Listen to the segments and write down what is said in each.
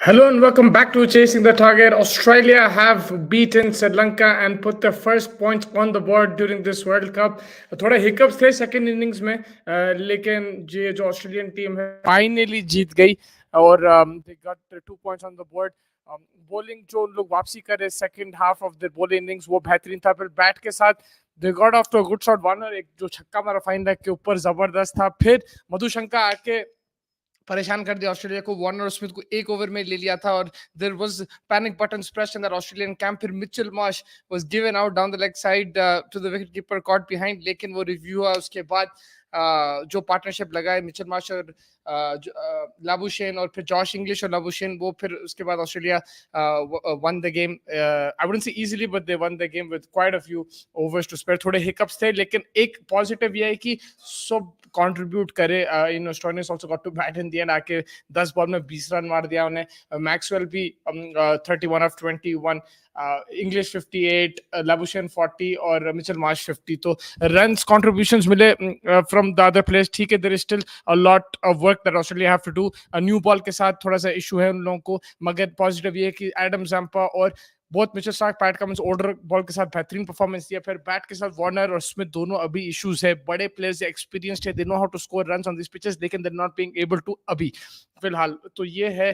Hello and welcome back to Chasing the Target. Australia have beaten Sri Lanka and put their first points on the board during this World Cup. थोड़ा hiccups थे second innings में, लेकिन ये जो Australian team है finally जीत गई और they got 2 points on the board. Bowling जो लोग वापसी करे second half of the bowling innings वो बेहतरीन था. फिर बैट के साथ they got off to a good start. Warner एक जो छक्का मारा फाइन लेग के ऊपर जबरदस्त था. फिर मधुशंका आके परेशान कर दिया ऑस्ट्रेलिया को. वार्नर और स्मिथ को एक ओवर में ले लिया था और there was panic buttons pressed in that Australian camp. फिर Mitchell Marsh was given out down the leg side to the wicket keeper, caught behind, लेकिन वो रिव्यू हुआ. उसके बाद जो पार्टनरशिप लगाए मिचेल मार्श और लाबुशेन और फिर जॉश इंग्लिश और लाबुशेन, वो फिर उसके बाद Australia won the game. I wouldn't say easily but they won the game with quite a few overs to spare. थोड़े हिकअप्स थे लेकिन एक पॉजिटिव ये है कि सब कंट्रीब्यूट करे. इन Australians also got to bat in the end. आके 10 बॉल में 20 रन मार दिया उन्हें. मैक्सवेल भी 31 ऑफ 21, इंग्लिश 58, लाबुशेन 40 और मिचेल मार्श 50. तो रन्स कंट्रीब्यूशंस मिले फ्रॉम द अदर प्लेयर्स. ठीक है, there is still a lot of work that Australia have to do. New ball के साथ थोड़ा सा इशू है उन लोगों को, मगर पॉजिटिव ये है कि एडम जैम्पा और बहुत Mitchell Starc, PAT Cummins order ball के साथ बेहतरीन परफॉर्मेंस दिया. फिर बैट के साथ वार्नर और स्मिथ दोनों अभी इश्यूज है. बड़े प्लेयर्स एक्सपीरियंस्ड है, they know how to score runs on this pitches, लेकिन they are not being able to अभी फिलहाल. तो ये है,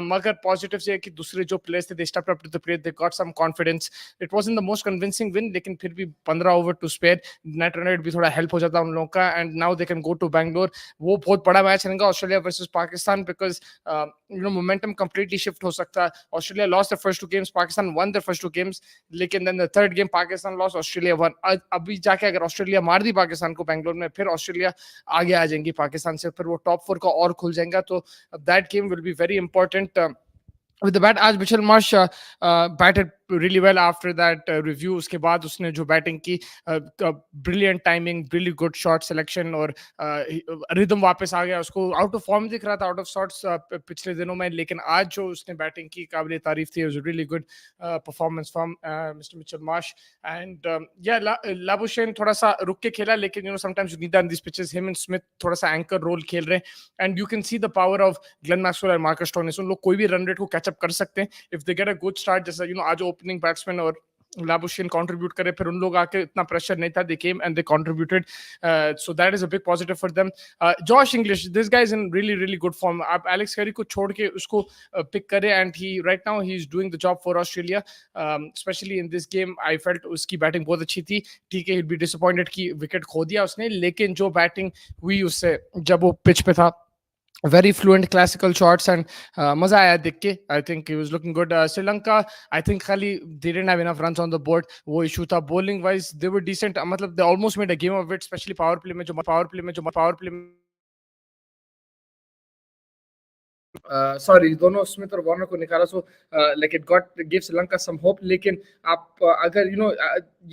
मगर पॉजिटिव से है कि दूसरे जो प्लेयर्स थे they stepped up to the plate, they got some confidence. It wasn't the most convincing win, लेकिन फिर भी 15 over to spare, net run rate भी थोड़ा हेल्प हो जाता उन लोगों का. And now they can go to Bangalore. वो बहुत बड़ा मैच रहेगा Australia versus Pakistan, because you know momentum completely shift हो सकता है. Australia lost the first 2 games, Pakistan one the first 2 games, लेकिन then the third game Pakistan lost, Australia won. अभी जाके अगर ऑस्ट्रेलिया मार दी पाकिस्तान को बैंगलोर में, फिर ऑस्ट्रेलिया आगे आ जाएंगी पाकिस्तान से, फिर वो टॉप 4 का और खुल जाएगा. तो that game will be very important. With the bat, आज Mitchell Marsh batted really well after that review. उसके बाद उसने जो बैटिंग की, brilliant timing, really good shot selection और रिदम वापस आ गया. उसको आउट ऑफ फॉर्म दिख रहा था, आउट ऑफ शॉट्स पिछले दिनों में, लेकिन आज जो उसने बैटिंग की काबिल तारीफ थी. It was a really good performance from Mr. Mitchell Marsh. And Labuschagne थोड़ा सा रुक के खेला, लेकिन you know sometimes you need that in these pitches. Him and Smith थोड़ा सा एंकर रोल खेल रहे हैं. And you can see the power of Glenn Maxwell और मार्कस स्टोइनिस. उन लोग कोई भी रन रेट को कैचअप कर सकते हैं if they get a good start. जैसा यू नो आज ओपनिंग बैट्समैन और लाबुशेन कंट्रीब्यूट करे, फिर उन लोग आके इतना प्रेशर नहीं था, they came and they contributed. So that is a big positive for them. Josh Inglis, this guy is in really really good form. आप एलेक्स कैरी को छोड़ के उसको पिक करे, and he right now he is doing the job for Australia, specially in this game. I felt उसकी batting बहुत अच्छी थी. ठीक है, ही बी डिसअपॉइंटेड कि विकेट खो दिया उसने, लेकिन जो बैटिंग हुई उससे जब वो पिच पे था, very fluent classical shots, and maza aaya dekh ke. I think he was looking good. Sri Lanka, I think khali they didn't have enough runs on the board. wo issue tha. Bowling wise they were decent, matlab they almost made a game of it, especially power play mein jo sorry दोनों Smith और Warner को निकाला, so like it got give Sri Lanka some hope. लेकिन आप अगर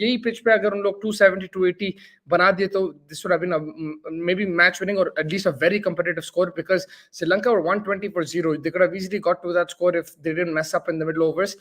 यही pitch पे अगर उन लोग 270 280 बना दिए तो this would have been may be match winning और at least a very competitive score, because Sri Lanka were 120 for 0. They could have easily got to that score if they didn't mess up in the middle overs.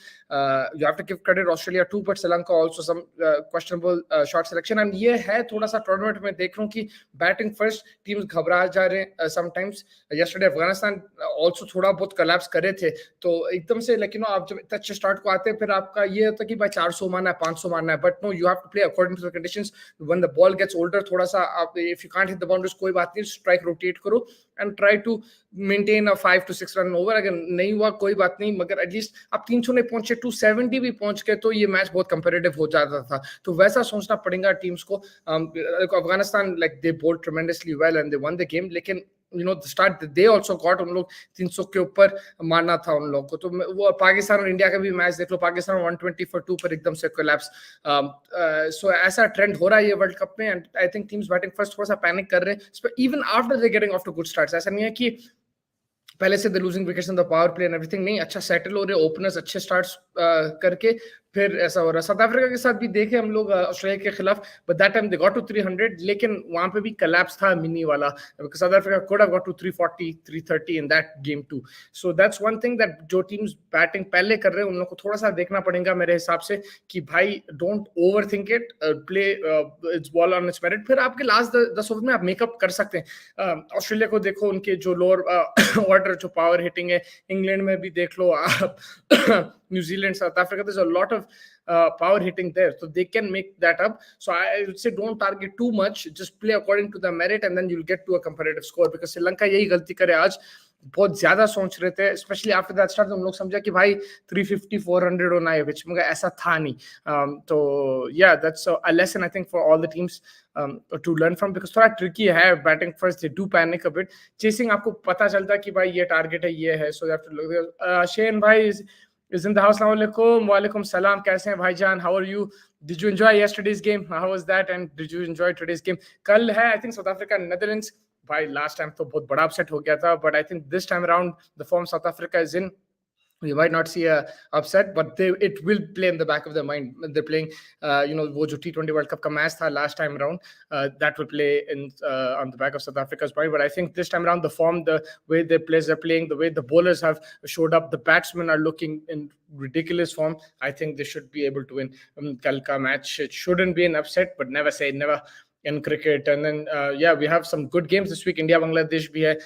You have to give credit Australia too, but Sri Lanka also some questionable shot selection. And ये है थोड़ा सा tournament में देख रहा हूँ कि batting first teams घबरा जा रहे हैं समटाइम्स. yesterday अफगानिस्तान also थोड़ा बहुत collapse करे थे, तो एकदम से like आप जब इतना अच्छे स्टार्ट को आते हैं फिर आपका ये होता है कि भाई 400 मारना है 500 मारना है, but no, you have to play according to the conditions. When the ball gets older थोड़ा सा आप if you can't hit the boundaries कोई बात नहीं, स्ट्राइक रोटेट करो and try to maintain a 5 to 6 run over. अगर नहीं हुआ कोई बात नहीं, मगर एटलीस्ट आप 300 नहीं पहुंचे 270 भी पहुंच गए तो ये मैच बहुत कंपेटिटिव हो जाता था. तो वैसा सोचना पड़ेगा टीम्स को. Afghanistan like they bowled tremendously well and they won the game, लेकिन the start they also got, उन लोग 300 के ऊपर मारना था उन लोग को. तो वो पाकिस्तान और इंडिया का भी मैच देख लो, पाकिस्तान 120 for 2 पर एकदम से कोलैप्स. सो ऐसा ट्रेंड हो रहा है ये वर्ल्ड कप में, and I think teams batting first थोड़ा सा पैनिक कर रहे हैं even after they getting off to good starts. ऐसा नहीं है कि पहले से the losing wickets in the power play and everything, नहीं, अच्छा सेटल हो रहे, ओपनर्स अच्छे स्टार्ट्स करके फिर ऐसा हो रहा. साउथ अफ्रीका के साथ भी देखे हम लोग ऑस्ट्रेलिया के खिलाफ, but that time they got to 300, लेकिन वहां पे भी कोलैप्स था मिनी वाला. South Africa could have got to 340 330 in that game too. So that's one thing that जो टीम्स बैटिंग पहले कर रहे हैं उन लोग को थोड़ा सा देखना पड़ेगा मेरे हिसाब से कि भाई don't over think it, play it's ball on it's merit. फिर आपके लास्ट 10 ओवर में आप मेकअप कर सकते हैं. ऑस्ट्रेलिया को देखो, उनके जो लोअर ऑर्डर जो पावर हिटिंग है, इंग्लैंड में भी देख लो आप, New Zealand, South Africa, there's a lot of power hitting there, so they can make that up. So I would say don't target too much, just play according to the merit and then you'll get to a competitive score, because Sri Lanka यही गलती करे आज, बहुत ज्यादा सोच रहे थे specially after that start. हम लोग समझा कि भाई 350 400 होना है, विच मगर ऐसा था नहीं. तो या that's a lesson I think for all the teams to learn from, because थोड़ा ट्रिकी है batting first, they do panic a bit. Chasing आपको पता चलता है कि भाई ये टारगेट है, ये है, so you have to look. Shane भाई is in the house. Assalamualaikum. Walaikum salam. कैसे हैं भाईजान? How are you? Did you enjoy yesterday's game? How was that? And did you enjoy today's game? कल है I think South Africa Netherlands. भाई last time तो बहुत बड़ा upset हो गया था, but I think this time around the form South Africa is in, we might not see a upset, but it will play in the back of their mind. They're playing, वो जो T20 World Cup का match था last time around, that will play in on the back of South Africa's mind. But I think this time around the form, the way their players are playing, the way the bowlers have showed up, the batsmen are looking in ridiculous form. I think they should be able to win kal ka match. It shouldn't be an upset, but never say never in cricket. And then we have some good games this week. India Bangladesh भी है.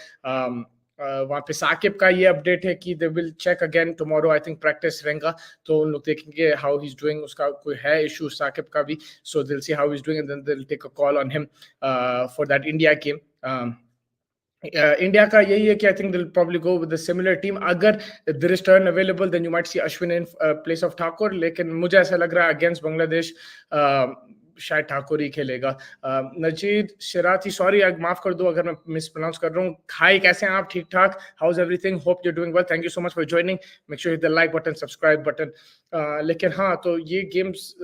वहाँ पे साकिब का ये update है कि they will check again tomorrow, I think practice रहेगा, तो उन लोग देखेंगे हाउ ही इज डूइंग. उसका कोई है इशू साकिब का भी, so they will see how he is doing and then they will take a call on him for that India game. India का यही है कि I think they will probably go with the similar team. अगर there is turn available then you might see Ashwin in place of Thakur, लेकिन मुझे ऐसा लग रहा है अगेंस्ट बांग्लादेश शायद ठाकुर ही खेलेगा. नजीद शराती, सॉरी माफ कर दो अगर मैं मिस प्रोनाउंस कर रहा हूँ. हाय, कैसे हैं आप? ठीक ठाक. How is everything? Hope you are doing well. Thank you so much for joining. Make sure hit the like button, subscribe button. लेकिन हाँ, तो ये गेम्स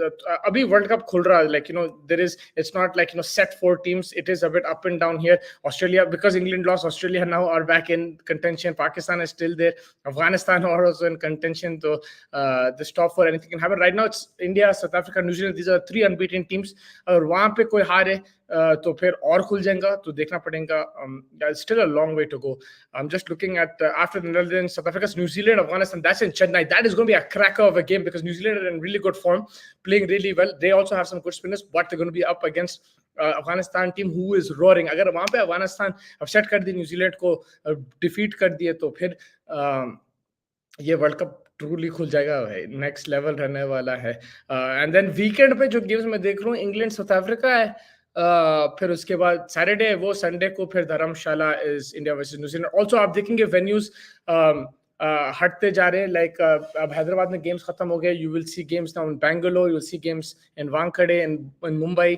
अभी वर्ल्ड कप खुल रहा है, like there is, it's not like set 4 teams, it is a bit up and down here. Australia, because England lost, Australia now are back in contention. Pakistan is still there, Afghanistan are also in contention. तो this top four anything can happen. Right now it's India, South Africa, New Zealand, these are 3 unbeaten teams. और वहां पे कोई हारे तो फिर और खुल जाएगा, तो देखना पड़ेगा. Still a long way to go. I am just looking at after the Netherlands, South Africa, New Zealand, Afghanistan, that's in Chennai. That is going to be a cracker of a game because New Zealand are in really good form, playing really well. They also have some good spinners, but they are going to be up against Afghanistan team who is roaring. अगर वहां पे Afghanistan upset कर दी, New Zealand को defeat कर दिए, तो फिर ये वर्ल्ड कप ट्रूली खुल जाएगा भाई, नेक्स्ट लेवल रहने वाला है. एंड देन वीकेंड पे जो गेम्स मैं देख रहा हूँ, इंग्लैंड साउथ अफ्रीका है, फिर उसके बाद सैटरडे है वो, संडे को फिर Dharamshala is India versus New Zealand. Also आप देखेंगे वेन्यूज हटते जा रहे हैं, लाइक अब हैदराबाद में गेम्स खत्म हो गए, you will see games now in Bangalore, you will see games in Wankhede, in Mumbai,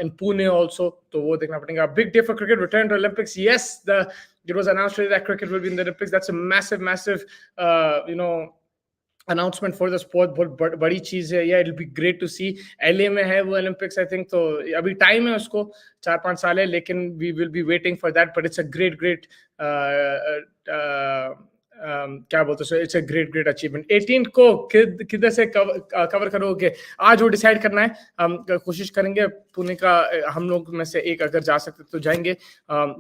in Pune also. तो वो देखना पड़ेगा. Big day for cricket, return to Olympics. Yes, it was announced today that cricket will be in the Olympics. That's a massive announcement for the sport बहुत बड़ी चीज है। या it be great to see. LA में है वो Olympics I think, तो अभी टाइम है उसको, 4-5 साल है, लेकिन we will be waiting for that. But it's a great great क्या बोलते हैं, it's a great great achievement. 18 को किधर से कवर करोगे, आज वो डिसाइड करना है। हम कोशिश करेंगे पुणे का हम लोग में से एक अगर जा सकते तो जाएंगे।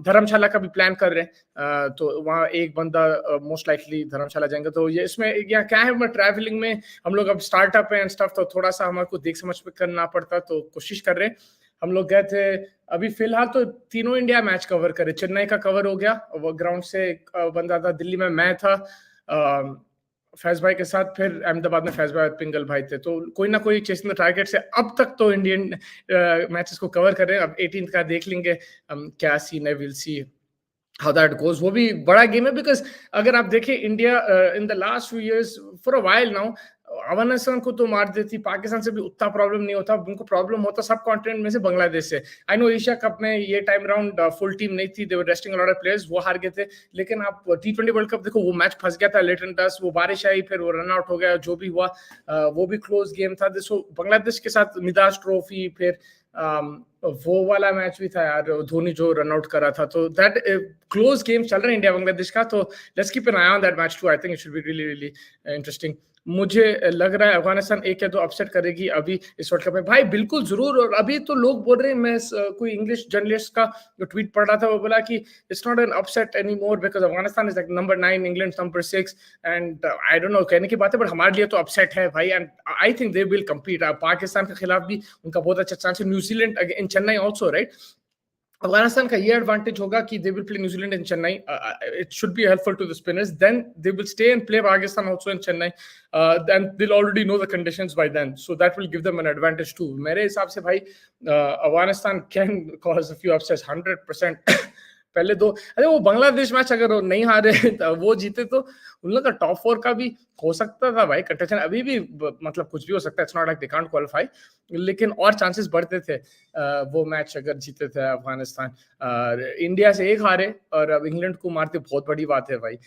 धर्मशाला का भी प्लान कर रहे हैं, तो वहाँ एक बंदा मोस्ट लाइकली धर्मशाला जाएंगे। तो ये इसमें या क्या है, ट्रैवलिंग में हम लोग अब स्टार्टअप है एंड स्टफ, तो थोड़ा सा हमारे को देख समझ पे करना पड़ता, तो कोशिश कर रहे हैं। हम लोग गए थे अभी फिलहाल तो तीनों इंडिया मैच कवर करे। चेन्नई का कवर हो गया, वो ग्राउंड से एक बंदा था, दिल्ली में मैं था फैज भाई के साथ, फिर अहमदाबाद में फैज भाई और पिंगल भाई थे। तो कोई ना कोई चेसिंग द टारगेट से अब तक तो इंडियन मैचेस को कवर कर रहे हैं। अब 18 का देख लेंगे क्या सीन है, will see how that goes। वो भी बड़ा गेम है, बिकॉज अगर आप देखें India in the last few years for a while now, Afghanistan को तो मार देती, पाकिस्तान से भी उतना प्रॉब्लम नहीं होता, उनको प्रॉब्लम होता सब कॉन्टिनेंट में से बांग्लादेश से। आई नो एशिया कप में ये टाइम राउंड फुल टीम नहीं थी, they were resting a lot of players, वो हार गए थे। लेकिन आप T20 वर्ल्ड कप देखो, वो मैच फंस गया था लेट इन दस, वो बारिश आई, फिर वो रन आउट हो गया, जो भी हुआ वो भी क्लोज गेम था। सो बांग्लादेश के साथ निदाश ट्रॉफी, फिर वो वाला मैच भी था यार, धोनी जो रन आउट करा था। तो दैट क्लोज गेम चल रहा है इंडिया बांग्लादेश का, तो let's keep an eye on that match too. I think it should be really really interesting. मुझे लग रहा है अफगानिस्तान 1 या 2 अपसेट करेगी अभी इस वर्ल्ड कप में भाई, बिल्कुल जरूर। और अभी तो लोग बोल रहे हैं, मैं कोई इंग्लिश जर्नलिस्ट का जो ट्वीट पढ़ रहा था, वो बोला कि it's not an upset any more because Afghanistan is like number 9, England number 6, and I don't know कहने की बात है, बट हमारे लिए तो अपसेट है भाई। And I think they will compete. Pakistan के खिलाफ भी उनका बहुत अच्छा चांस है, New Zealand in Chennai also, right. Afghanistan का ये एडवांटेज होगा कि they will play New Zealand in Chennai, it should be helpful to the spinners, then they will stay and play Pakistan also in Chennai, then they will already know the conditions by then, so that will give them an advantage to. मेरे हिसाब से भाई Afghanistan can cause a few upsets 100%। पहले दो, अरे वो Bangladesh match अगर वो नहीं हारे वो जीते तो उन लोग का टॉप 4 का भी हो सकता था भाई कंटेंशन, अभी भी मतलब कुछ भी हो सकता है, it's not like they can't qualify, लेकिन और चांसेस बढ़ते थे वो मैच अगर जीते थे अफगानिस्तान। इंडिया से एक हारे और अब इंग्लैंड को मारते, बहुत बड़ी बात है भाई।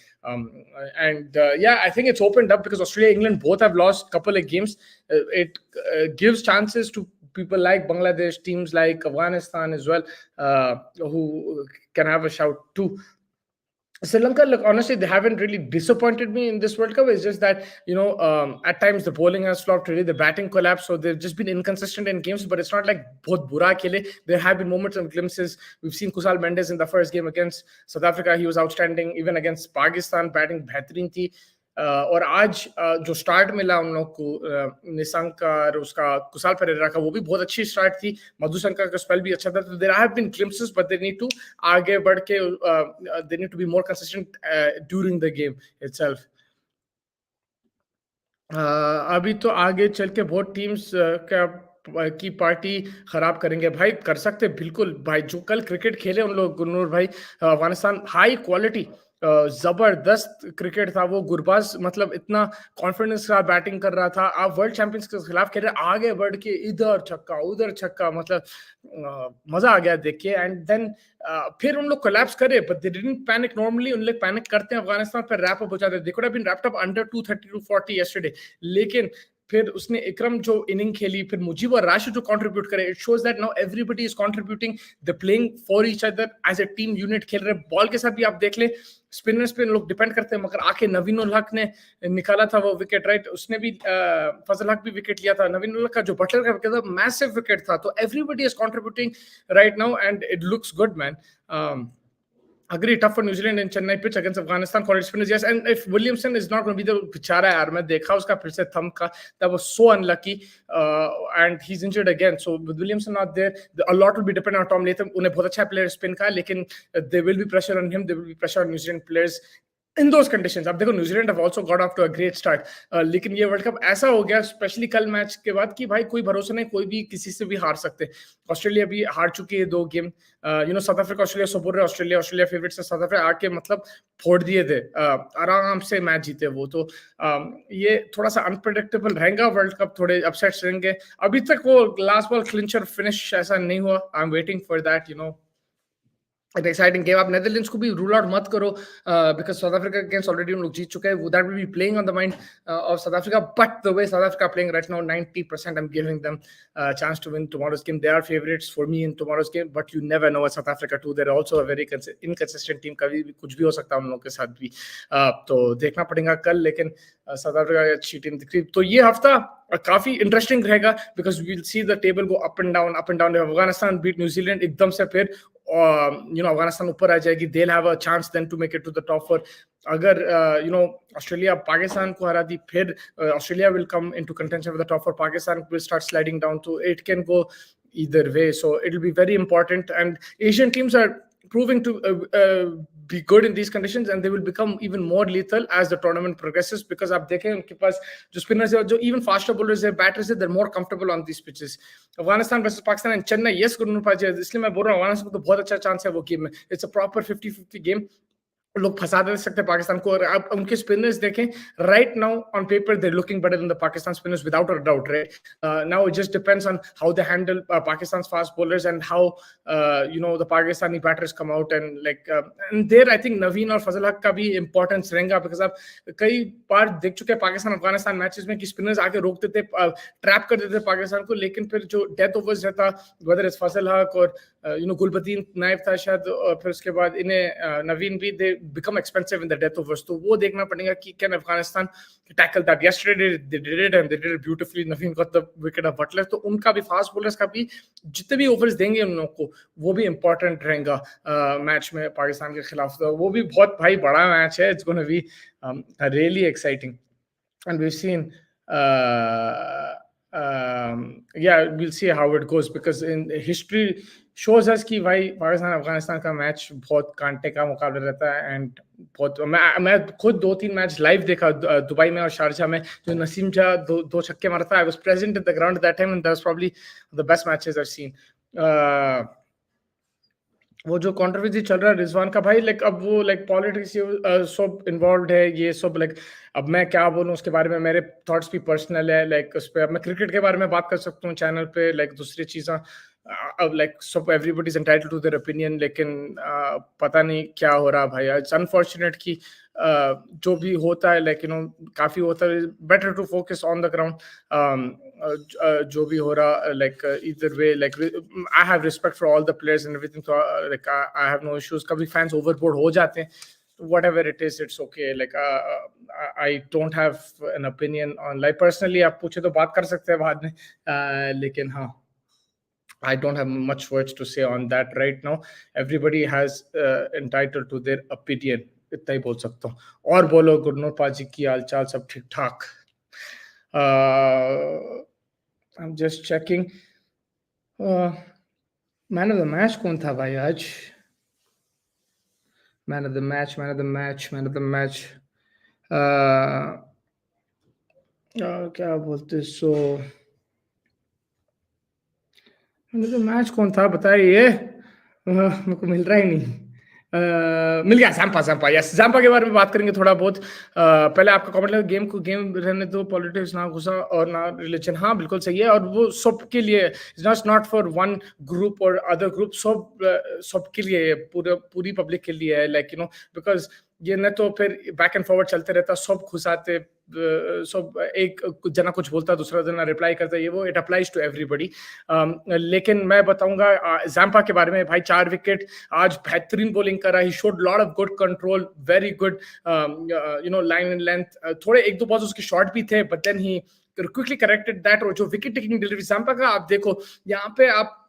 And yeah I think it's opened up because Australia England both have lost couple of games, it gives chances to people like Bangladesh, teams like Afghanistan as well, who can have a shout too. Sri Lanka, look, honestly, they haven't really disappointed me in this World Cup. It's just that, you know, at times the bowling has flopped, really, the batting collapsed, so they've just been inconsistent in games, but it's not like bahut bura khele. There have been moments and glimpses. We've seen Kusal Mendes in the first game against South Africa. He was outstanding. Even against Pakistan, batting बेहतरीन थी। और आज जो start मिला उन लोग को, निशंक और उसका कुशाल परेरा का, वो भी बहुत अच्छी स्टार्ट थी। मधुशंकर का स्पेल भी अच्छा था। तो there have been glimpses, but they need to आगे बढ़ के, they need to be more consistent during the game itself. अभी तो आगे चल के बहुत टीम्स की पार्टी खराब करेंगे भाई, कर सकते बिल्कुल भाई। जो कल क्रिकेट खेले उन लोग, गुरनूर भाई, अफगानिस्तान हाई क्वालिटी जबरदस्त क्रिकेट था वो। गुरबाज मतलब इतना कॉन्फिडेंस का बैटिंग कर रहा था। आप वर्ल्ड चैंपियंस के खिलाफ खेल रहे, आगे बढ़ के इधर छक्का उधर छक्का, मतलब मजा आ गया देख के। एंड देन फिर उन लोग कोलैप्स करे, but they didn't panic. Normally उन लोग पैनिक करते हैं अफगानिस्तान, पर रैप अप हो जाते हैं। They could have been wrapped up under 230-240 yesterday, लेकिन फिर उसने इकरम जो इनिंग खेली, फिर मुजीब और राशिद जो कंट्रीब्यूट करे, it shows that now everybody is contributing, they playing for each other as a team unit खेल रहे। बॉल के साथ भी आप देख ले, स्पिनर्स पे लोग डिपेंड करते हैं, मगर आके नवीन उल हक ने निकाला था वो विकेट, राइट। उसने भी फजल हक भी विकेट लिया था। नवीन उल हक का जो बटलर का विकेट था, मैसिव विकेट था। तो everybody is contributing right now and it looks good man. Agree, tough for New Zealand in Chennai pitch against Afghanistan. Quality spinners, yes. And if Williamson is not going to be the bichara yaar, मैं देखा उसका फिर से thumb का, that was so unlucky, and he's injured again. So with Williamson not there, a lot will be dependent on Tom Latham. उन्हें बहुत अच्छा player spin का, लेकिन there will be pressure on him. There will be pressure on New Zealand players in those conditions. अब देखो New Zealand have also got off to a great start, लेकिन ये world cup ऐसा हो गया, स्पेशली कल मैच के बाद, कि भाई कोई भरोसा नहीं, कोई भी किसी से भी हार सकते। ऑस्ट्रेलिया भी हार चुकी है 2 game, you know, south Africa Australia सब बोल रहे, ऑस्ट्रेलिया फेवरेट से, साउथ अफ्रीका आके मतलब फोड़ दिए थे, आराम से मैच जीते वो। तो ये थोड़ा सा अनप्रेडिक्टेबल रहेगा वर्ल्ड कप, थोड़े अपसेट्स रहेंगे। अभी तक वो लास्ट बॉल क्लिंचर फिनिश ऐसा नहीं हुआ, I am waiting for that, you know. an exciting game. आप नेदरलैंड्स को भी रूल आउट मत करो because South Africa against already उन लोग जीत चुके हैं. That will be playing on the mind of South Africa. But the way South Africa are playing right now, 90% I'm giving them a chance to win tomorrow's game. They are favorites for me in tomorrow's game, but you never know with South Africa too. They're also a very inconsistent team. कभी भी कुछ भी हो सकता है उन लोगों के साथ भी. तो देखना पड़ेगा कल, लेकिन साउथ अफ्रीका अच्छी टीम दिख रही. तो ये हफ्ता काफी इंटरेस्टिंग रहेगा because we'll see the table go up and down. Afghanistan beat New Zealand एकदम से फिर अफगानिस्तान ऊपर आ जाएगी. they'll have a chance then to make it to the top 4. अगर ऑस्ट्रेलिया पाकिस्तान को हरा दी, फिर Australia will come into contention for the top 4. Pakistan will start sliding down, so it can go either way. So it'll be very important, and Asian teams are proving to be good in these conditions, and they will become even more lethal as the tournament progresses, because आप देखें उनके पास जो spinners है, जो even faster bowlers है, batters है, they're more comfortable on these pitches. Afghanistan versus Pakistan and Chennai, yes Gurnoor पाजी, इसलिए मैं बोल रहा हूँ अफगानिस्तान को तो बहुत अच्छा चांस है वो गेम में. It's a proper 50-50 game. लोग फंसा दे सकते हैं पाकिस्तान को. और आप उनके स्पिनर्स देखें, right now on paper they looking better than the Pakistan spinners without a doubt, right. Now it just depends on how they handle Pakistan's fast bowlers and how the Pakistani batters come out and like and there I think Naveen और फजल हक का भी importance रहेगा, because आप कई बार देख चुके हैं पाकिस्तान अफगानिस्तान मैचेस में कि स्पिनर्स आके रोकते थे, ट्रैप कर देते पाकिस्तान को, लेकिन फिर जो डेथ ओवर्स रहता, वेदर इज फजल हक और गुलबदीन नाइब था शायद, और फिर उसके बाद इन्हें नवीन भी, दे become expensive in the death overs. तो वो देखना पड़ेगा कि can Afghanistan tackle that. Yesterday they did it and they did it beautifully. Naveen got the wicket of Butler. तो उनका भी फास्ट बॉलर्स का भी जितने भी ओवर्स देंगे उन लोगों को, वो भी इंपॉर्टेंट रहेगा मैच में पाकिस्तान के खिलाफ. तो वो भी बहुत भाई बड़ा मैच है. It's going to be really exciting, and we've seen yeah, we'll see how it goes, because in history shows us कि भाई पाकिस्तान अफगानिस्तान का मैच बहुत कांटे का मुकाबला रहता है. एंड बहुत मैं खुद 2-3 मैच लाइव देखा दुबई में और शारजा में, जो नसीम शाह दो छक्के मारा था. I was present at the ground that time and that was probably the best matches I seen. वो जो कंट्रोवर्सी चल रहा है रिजवान का भाई, लाइक अब वो लाइक पॉलिटिक्स सब इन्वॉल्व है, ये सब लाइक अब मैं क्या बोलूं उसके बारे में, मेरे थॉट्स भी पर्सनल है. लाइक उस पर मैं क्रिकेट के बारे में बात कर सकता हूँ चैनल पे, लाइक दूसरी चीज़ें अब लाइक सब everybody is entitled to their opinion, लेकिन पता नहीं क्या हो रहा भाई. इट्स अनफॉर्चुनेट कि जो भी होता है, लाइक काफी होता है. Better to focus on the ground. जो भी हो रहा, लाइक इधर वे, like I have respect for all the players and everything, तो like I have no issues. कभी फैंस ओवरबोर्ड हो जाते हैं, whatever it is, it's okay. Like I don't have an opinion on, like personally आप पूछे तो बात कर सकते हैं बाद में, लेकिन हाँ, I don't have much words to say on that right now. Everybody has entitled to their opinion. इतना ही बोल सकता हूँ. और बोलो गुरनूर पाजी की हाल चाल, सब ठीक ठाक? I'm just checking. Man of the match कौन था भाई आज? Man of the match. क्या बोलते so man of the match कौन था बताइए. मेरे को मिल रहा ही नहीं. मिल गया, जैम्पा. यस, जैम्पा के बारे में बात करेंगे थोड़ा बहुत. पहले आपका कमेंट लगा, गेम रहने दो, पॉलिटिक्स ना घुसा और ना रिलीजन. हाँ बिल्कुल सही है, और वो सबके लिए, it's not for one group और अदर ग्रुप, सबके लिए, पूरी पब्लिक के लिए है. लाइक बिकॉज ये न तो फिर बैक एंड फॉरवर्ड चलते रहता, सब घुसाते, सब एक जना कुछ बोलता, दूसरा जना रिप्लाई करता, ये वो, इट अप्लाइज टू एवरीबडी. लेकिन मैं बताऊंगा जैम्पा के बारे में. भाई 4 विकेट, आज बेहतरीन बॉलिंग करा. He showed lot of good control, very good line and length. थोड़े 1-2 बॉल्स उसके शॉर्ट भी थे, but then he quickly corrected that. और जो विकेट टेकिंग डिलीवरी जैम्पा का आप देखो, यहाँ पे आप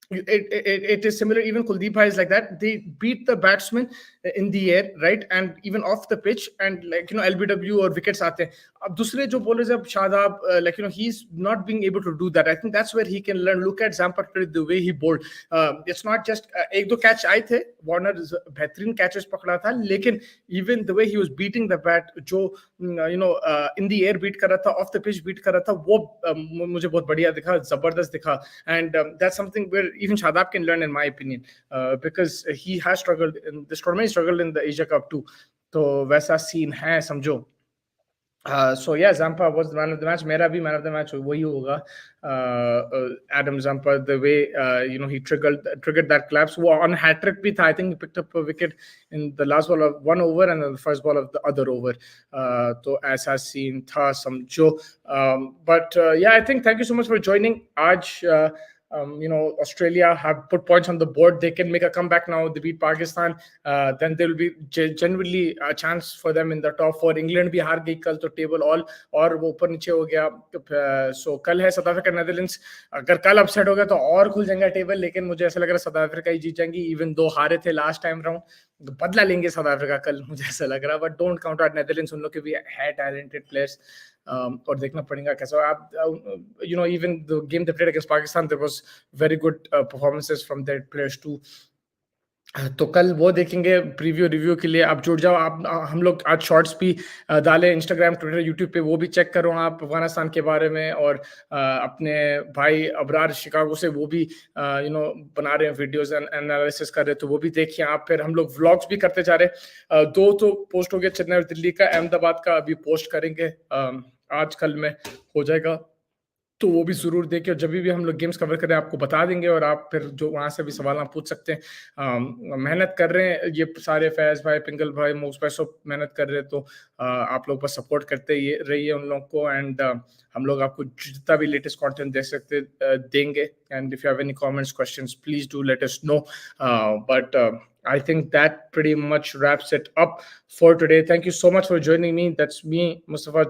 it is similar. Even Kuldeep Bhai is like that. They beat the batsman in the air, right, and even off the pitch, and like LBW or wickets aate hain. अब दूसरे जो bowlers है, Shadab, like he's not being able to do that. I think that's where he can learn. Look at Zampa the way he bowled. It's not just एक दो catch आए थे, Warner बेहतरीन catches पकड़ा था, लेकिन even the way he was beating the bat, जो in the air beat कर रहा था, off the pitch beat कर रहा था, वो मुझे बहुत बढ़िया दिखा, जबरदस्त दिखा. And that's something where even Shadab can learn, in my opinion, because he has struggled in this tournament. He struggled in the Asia Cup too. तो वैसा सीन है, समझो. So yeah, Zampa was the man of the match. Mera bhi man of the match वही होगा. Adam Zampa, the way he triggered that collapse. वो on hat trick भी था. I think he picked up a wicket in the last ball of one over and then the first ball of the other over. तो ऐसा scene था समझो. But yeah, I think thank you so much for joining. आज Australia have put points on the board. They can make a comeback now. They beat Pakistan. Then there will be genuinely a chance for them in the top four. England भी हार गई कल तो table all और वो ऊपर नीचे हो गया. सो कल है साउथ अफ्रीका नेदरलैंड्स. अगर कल अपसेट हो गया तो और खुल जाएगा टेबल. लेकिन मुझे ऐसा लग रहा है साउथ अफ्रीका ही जीत जाएंगी. इवन दो हारे थे लास्ट टाइम राउंड. बदला लेंगे साउथ अफ्रीका कल, मुझे ऐसा लग रहा है. But don't count out Netherlands. उन लोग के भी है टैलेंटेड प्लेयर्स. और देखना पड़ेगा कैसा. आप even the game they played against Pakistan, there was very good performances from their players too. तो कल वो देखेंगे. प्रीव्यू रिव्यू के लिए आप जुड़ जाओ. आप हम लोग आज शॉर्ट्स भी डाले इंस्टाग्राम, ट्विटर, यूट्यूब पे. वो भी चेक करो आप अफगानिस्तान के बारे में. और अपने भाई अबरार शिकागो से वो भी बना रहे हैं वीडियोस एंड एनालिसिस कर रहे हैं. तो वो भी देखिए आप. फिर हम लोग व्लॉग्स भी करते जा रहे हैं. दो तो पोस्ट हो गया, चेन्नई और दिल्ली का. अहमदाबाद का अभी पोस्ट करेंगे. आज कल में हो जाएगा. तो वो भी जरूर देखिए. जब भी हम लोग गेम्स कवर करें आपको बता देंगे. और आप फिर जो वहां से भी सवाल आप पूछ सकते हैं. मेहनत कर रहे हैं ये सारे. फैज भाई, पिंगल भाई, मोक्स भाई सब मेहनत कर रहे हैं. तो आप लोग बस सपोर्ट करते रहिए उन लोग को. एंड हम लोग आपको जितना भी लेटेस्ट कंटेंट दे सकते देंगे. And if you have any comments, questions, please do let us know. But I think that pretty much wraps it up for today. Thank you so much for joining me. That's me, Mustafa,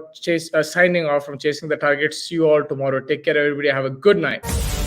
signing off from Chasing the Target. See you all tomorrow. Take care, everybody. Have a good night.